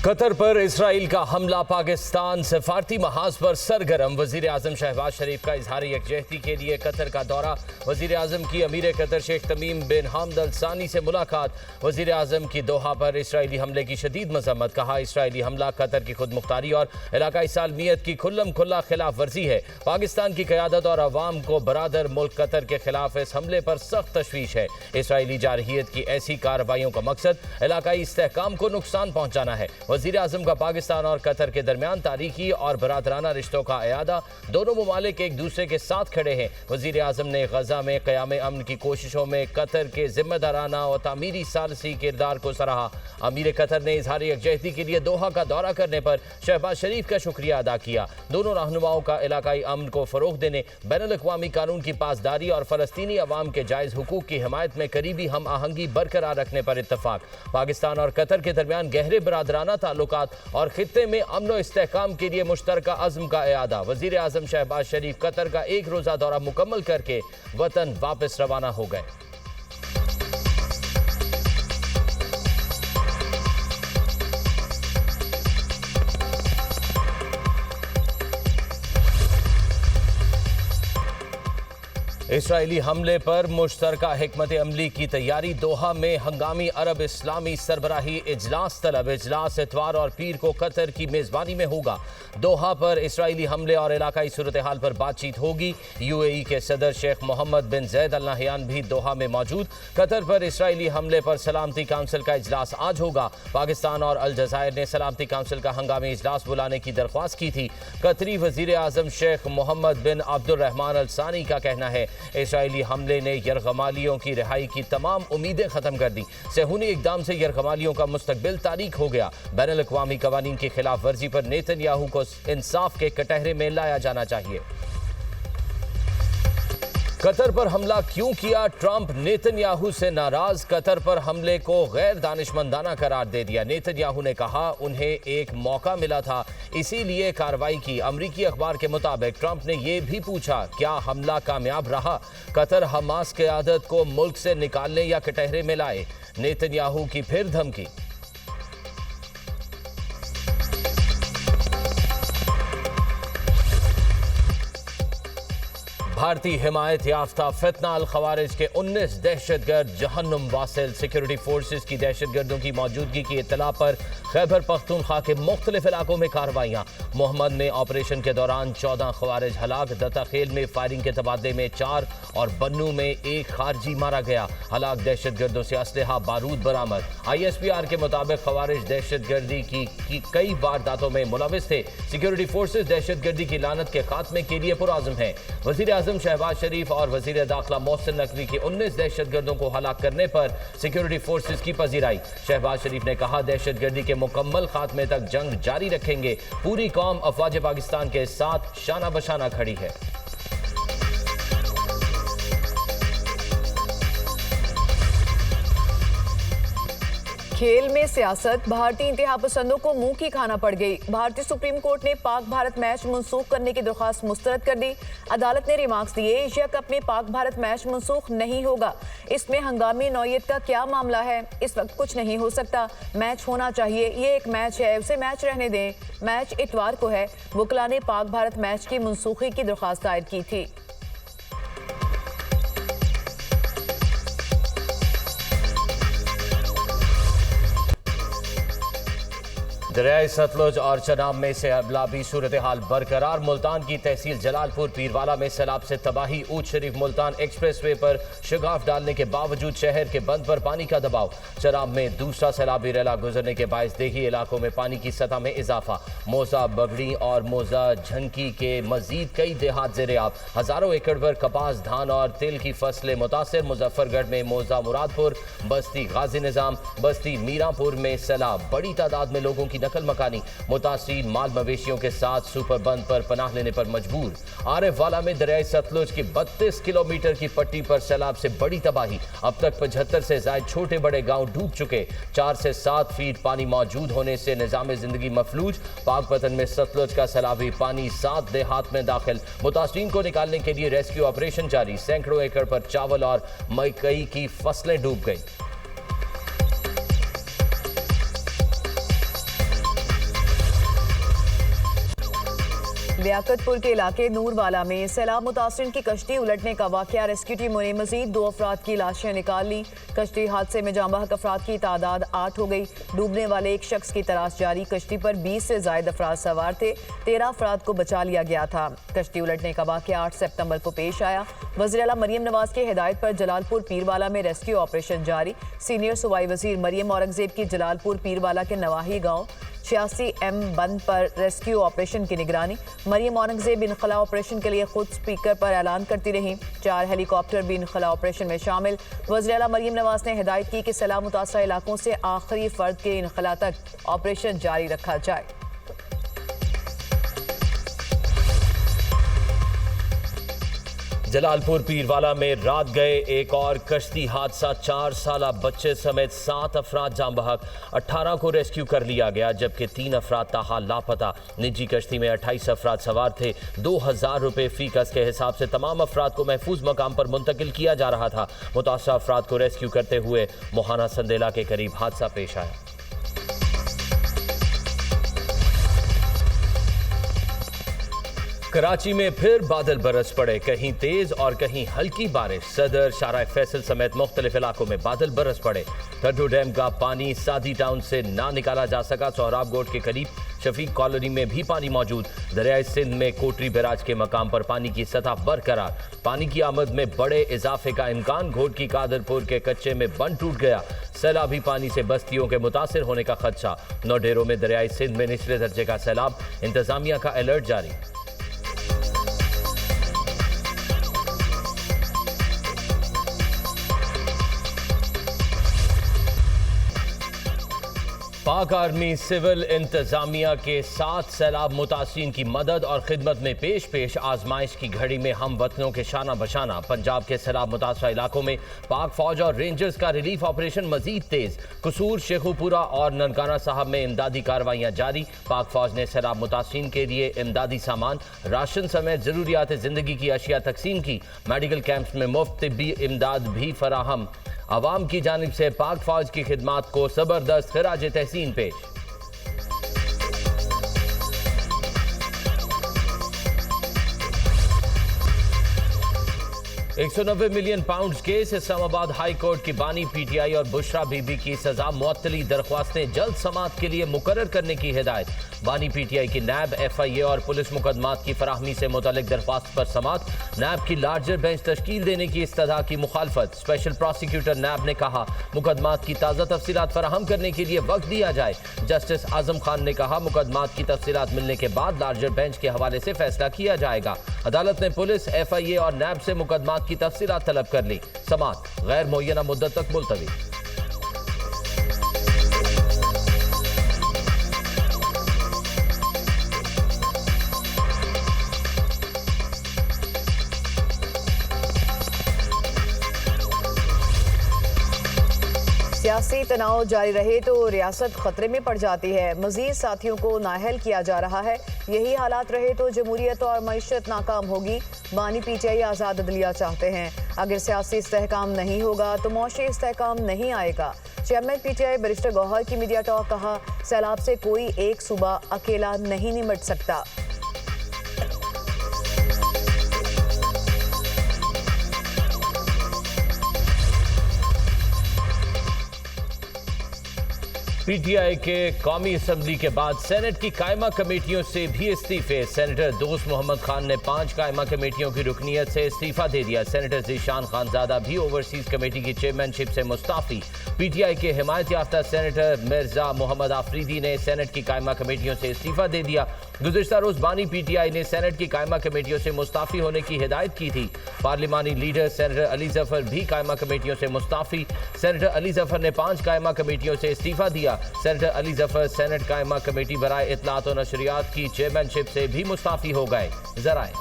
Qatar पर Israel का हमला, पाकिस्तान सफारती महाज पर सरगर्म। वजीर आजम शहबाज शरीफ का इजहार यकजहती के लिए कतर का दौरा। वजीर आजम की अमीर कतर शेख तमीम बिन हामद अल सानी से मुलाकात। वजीर आजम की दोहा पर इसराइली हमले की शदीद मजम्मत। कहा, इसराइली हमला कतर की खुद मुख्तारी और इलाकाई सालमियत की खुल्लम खुल्ला खिलाफ वर्जी है। पाकिस्तान की क़यादत और अवाम को बरादर मुल्क कतर के खिलाफ इस हमले पर सख्त तशवीश है। इसराइली जारहियत की ऐसी कार्रवाइयों का मकसद इलाकाई इस्तेहकाम को नुकसान पहुँचाना है। वज़ीर आज़म का पाकिस्तान और कतर के दरमियान तारीखी और बरादराना रिश्तों का अयादा। दोनों ममालिक एक दूसरे के साथ खड़े हैं। वज़ीर आज़म ने गजा में क़याम अमन की कोशिशों में कतर के जिम्मेदाराना और तामीरी सालसी किरदार को सराहा। अमीर कतर ने इजहार यकजहती के लिए दोहा का दौरा करने पर शहबाज शरीफ का शुक्रिया अदा किया। दोनों रहनुमाओं का इलाकाई अमन को फ़रोग़ देने, बैनुल-अक़वामी कानून की पासदारी और फ़लस्तीनी अवाम के जायज़ हुकूक की हिमायत में करीबी हम आहंगी बरकरार रखने पर इत्तफ़ाक़। पाकिस्तान और कतर के दरमियान गहरे बरादराना ताल्लुकात और खित्ते में अमन व इस्तेहकाम के लिए मुश्तरका अज़्म का इयादा। वज़ीर आज़म शहबाज शरीफ कतर का एक रोज़ा दौरा मुकम्मल करके वतन वापस रवाना हो गए। इसराइली हमले पर मुश्तरका हिकमत अमली की तैयारी। दोहा में हंगामी अरब इस्लामी सरबराही इजलास तलब। इजलास इतवार और पीर को कतर की मेज़बानी में होगा। दोहा पर इसराइली हमले और इलाकाई सूरत हाल पर बातचीत होगी। UAE के सदर शेख मोहम्मद बिन जैद अल नहयान भी दोहा में मौजूद। कतर पर इसराइली हमले पर सलामती काउंसिल का इजलास आज होगा। पाकिस्तान और अलजज़ायर ने सलामती काउंसिल का हंगामी इजलास बुलाने की दरख्वास्त की थी। कतरी वज़ीर आज़म शेख मोहम्मद बिन अब्दुर्रहमान अल सानी का कहना है, इसराइली हमले ने यरगमालियों की रिहाई की तमाम उम्मीदें ख़त्म कर दी। सेहूनी इक़दाम से यरगमालियों का मुस्तकबिल तारीख हो गया। बैनुल-अक़वामी क़वानीन की खिलाफ वर्जी पर नेतन्याहू को इंसाफ के कटहरे में लाया जाना चाहिए। कतर पर हमला क्यों किया? ट्रंप नेतन्याहू से नाराज। कतर पर हमले को गैर दानिशमंदाना करार दे दिया। नेतन्याहू ने कहा, उन्हें एक मौका मिला था, इसीलिए कार्रवाई की। अमरीकी अखबार के मुताबिक ट्रंप ने यह भी पूछा, क्या हमला कामयाब रहा? कतर हमास क़यादत को मुल्क से निकालने या कटहरे में लाए? नेतन्याहू की फिर धमकी। भारतीय हिमायत याफ्ता फितना अल खवारिज के 19 दहशतगर्द जहन्नुम वासिल। सिक्योरिटी फोर्सेस की दहशतगर्दों की मौजूदगी की इत्तला पर खैबर पख्तूनख्वा के मुख्तलिफ इलाकों में कार्रवाइयाँ। मोहम्मद में ऑपरेशन के दौरान 14 खवारिज हलाक। दत्ताखेल में फायरिंग के तबादले में 4 और बन्नू में 1 खारजी मारा गया। हलाक दहशतगर्दों से असलहा बारूद बरामद। ISPR के मुताबिक खवारिज दहशतगर्दी की कई वारदातों में मुलविस थे। सिक्योरिटी फोर्सेस दहशतगर्दी की लानत के खात्मे के लिए पुरआज़म हैं। वज़ीर आज़म शहबाज शरीफ और वज़ीर दाखिला मोहसिन नकवी के 19 दहशतगर्दों को हलाक करने पर सिक्योरिटी फोर्सेस की पजीराई। शहबाज शरीफ ने कहा, दहशतगर्दी के मुकम्मल खात्मे तक जंग जारी रखेंगे। पूरी कौम अफवाज पाकिस्तान के साथ शाना बशाना खड़ी है। खेल में सियासत, भारतीय इंतहा पसंदों को मुंह की खाना पड़ गई। भारतीय सुप्रीम कोर्ट ने पाक भारत मैच मनसूख करने की दरख्वास्त मुस्तरद कर दी। अदालत ने रिमार्क्स दिए, एशिया कप में पाक भारत मैच मनसूख नहीं होगा। इसमें हंगामी नौयत का क्या मामला है? इस वक्त कुछ नहीं हो सकता। मैच होना चाहिए, ये एक मैच है, उसे मैच रहने दें। मैच इतवार को है। वकला ने पाक भारत मैच की मनसूखी की दरख्वास्त दायर की थी। दरियाए सतलुज और चनाब में सैलाबी सूरत हाल बरकरार। मुल्तान की तहसील जलालपुर पीरवाला में सैलाब से तबाही। ऊद शरीफ मुल्तान एक्सप्रेसवे पर शगाफ डालने के बावजूद शहर के बंद पर पानी का दबाव। चनाब में दूसरा सैलाबी रैला गुजरने के बायस देही इलाकों में पानी की सतह में इजाफा। मोजा बगड़ी और मोजा झंकी के मजीद कई देहात ज़ेर-ए-आब। हज़ारों एकड़ पर कपास, धान और तिल की फसलें मुतासर। मुजफ्फरगढ़ में मोजा मुरादपुर, बस्ती गाजी निज़ाम, बस्ती मीरापुर में सैलाब। बड़ी तादाद में लोगों की नकल मकानी। मुतासिर माल मवेशियों के साथ सुपर बंद पर पनाह लेने पर मजबूर। आरिफ वाला में दरियाए सतलुज की 32 किलोमीटर की पट्टी पर सैलाब से बड़ी तबाही। अब तक 75 से ज्यादा छोटे बड़े गांव डूब चुके। 4 से 7 फीट पानी मौजूद होने से निजाम जिंदगी मफलूज। पाकपतन में सतलुज का सैलाबी पानी 7 देहात में दाखिल। मुतासिरीन को निकालने के लिए रेस्क्यू ऑपरेशन जारी। सैकड़ों एकड़ पर चावल और मकई की फसलें डूब गई। लियाकतपुर के इलाके नूरवाला में सैलाब मुतासिर की कश्ती उलटने का वाकया। रेस्क्यू टीमों ने मजीद 2 अफराद की लाशें निकाल ली। कश्ती हादसे में जाँ बहक अफराद की तादाद 8 हो गई। डूबने वाले एक शख्स की तलाश जारी। कश्ती पर 20 से ज्यादा अफराद सवार थे। 13 अफराद को बचा लिया गया था। कश्ती उलटने का वाकया 8 सितंबर को पेश आया। वज़ीर आला मरियम नवाज की हिदायत पर जलालपुर पीरवाला में रेस्क्यू ऑपरेशन जारी। सीनियर सूबाई वजीर मरियम औरंगजेब की जलालपुर पीरवाला के नवाही गाँव 86M बंद पर रेस्क्यू ऑपरेशन की निगरानी। मरियम औरंगजेब इनखला ऑपरेशन के लिए खुद स्पीकर पर ऐलान करती रहीं। 4 हेलीकॉप्टर भी इनखला ऑपरेशन में शामिल। वज़ीर आला मरियम नवाज ने हिदायत की कि सैलाब मुतासरा इलाकों से आखिरी फर्द के इनखला तक ऑपरेशन जारी रखा जाए। जलालपुर पीरवाला में रात गए एक और कश्ती हादसा। 4 साला बच्चे समेत 7 अफराद जाँ बहक। 18 को रेस्क्यू कर लिया गया, जबकि 3 अफराद ताहाल लापता। निजी कश्ती में 28 अफराद सवार थे। 2000 रुपये फी कस के हिसाब से तमाम अफराद को महफूज मकाम पर मुंतकिल किया जा रहा था। मुतासरा अफराद को रेस्क्यू करते हुए मोहाना संदेला के करीब हादसा पेश आया। कराची में फिर बादल बरस पड़े, कहीं तेज और कहीं हल्की बारिश। सदर, शारा फैसल समेत मुख्तलिफ इलाकों में बादल बरस पड़े। ठड्डू डैम का पानी सादी टाउन से ना निकाला जा सका। सोहराब गोट के करीब शफीक कॉलोनी में भी पानी मौजूद। दरियाई सिंध में कोटरी बैराज के मकाम पर पानी की सतह बरकरार। पानी की आमद में बड़े इजाफे का इम्कान। घोट की कादरपुर के कच्चे में बंद टूट गया। सैलाबी पानी से बस्तियों के मुतासिर होने का खदशा। 9 डेरों में दरियाई सिंध में निचले दर्जे का सैलाब। इंतजामिया का अलर्ट जारी। पाक आर्मी सिविल इंतजामिया के साथ सैलाब मुतासिरीन की मदद और खिदमत में पेश आजमाइश की घड़ी में हम वतनों के शाना बशाना। पंजाब के सैलाब मुतासरा इलाकों में पाक फौज और रेंजर्स का रिलीफ ऑपरेशन मजीद तेज। कसूर, शेखुपुरा और ननकाना साहब में इमदादी कार्रवाइयाँ जारी। पाक फौज ने सैलाब मुतासिरीन के लिए इमदादी सामान, राशन समेत जरूरियात जिंदगी की अशिया तकसीम की। मेडिकल कैंप्स में मुफ्त तिब्बी इमदाद भी फराहम। अवाम की जानिब से पाक फौज की खिदमात को जबरदस्त खिराज तहसीन पेश। 190 million pound case. Islamabad high court की बानी पीटीआई और बुशरा बीबी की सजा मुअत्तली दरख्वास्तें जल्द समाअत के लिए मुकर्रर करने की हिदायत। बानी पीटीआई की नैब, FIA और पुलिस मुकदमात की फराहमी से मुतल्लिक दरख्वास्त पर समाअत। नैब की लार्जर बेंच तश्कील देने की इस्तदा की मुखालफत। स्पेशल प्रोसिक्यूटर नैब ने कहा मुकदमात की ताज़ा तफसीलात फराहम करने के लिए वक्त दिया जाए। जस्टिस आजम खान ने कहा मुकदमात की तफसीलात मिलने के बाद लार्जर बेंच के हवाले से फैसला किया जाएगा। अदालत ने पुलिस, FIA और नैब से मुकदमात की तफसीलात तलब कर ली। समाअत गैर मुअय्यना मुद्दत तक मुलतवी। सियासी तनाव जारी रहे तो रियासत खतरे में पड़ जाती है। मजीद साथियों को नाअहल किया जा रहा है। यही हालात रहे तो जमहूरियत और मईशत नाकाम होगी। बानी पीटीआई आज़ाद अदलिया चाहते हैं। अगर सियासी इस्तेहकाम नहीं होगा तो मौशी इस्तेहकाम नहीं आएगा। चेयरमैन पीटीआई बैरिस्टर गौहर की मीडिया टॉक। कहा सैलाब से कोई एक सूबा अकेला नहीं निमट सकता। पीटीआई के कौमी असम्बली के बाद सेनेट की कायमा कमेटियों से भी इस्तीफे। सेनेटर दोस्त मोहम्मद खान ने 5 कायमा कमेटियों की रुकनीत से इस्तीफा दे दिया। सेनेटर ज़ीशान खानजादा भी ओवरसीज कमेटी की चेयरमैनशिप से मुस्ताफी। पीटीआई के हिमायत याफ्ता सेनेटर मिर्जा मोहम्मद आफरीदी ने सेनेट की कायमा कमेटियों से इस्तीफा दे दिया। गुज़िश्ता रोज बानी पीटीआई ने सेनेट की कायमा कमेटियों से मुस्ताफी होने की हिदायत की थी। पार्लिमानी लीडर सेनेटर अली जफर भी कायमा कमेटियों से मुस्ताफी। सेनेटर अली जफर ने 5 कायमा कमेटियों से इस्तीफा दिया। सेनेटर अली जफर सेनेट कायमा कमेटी बराए इत्तलात और नशरियात की चेयरमैनशिप से भी मुस्ताफी हो गए। जराए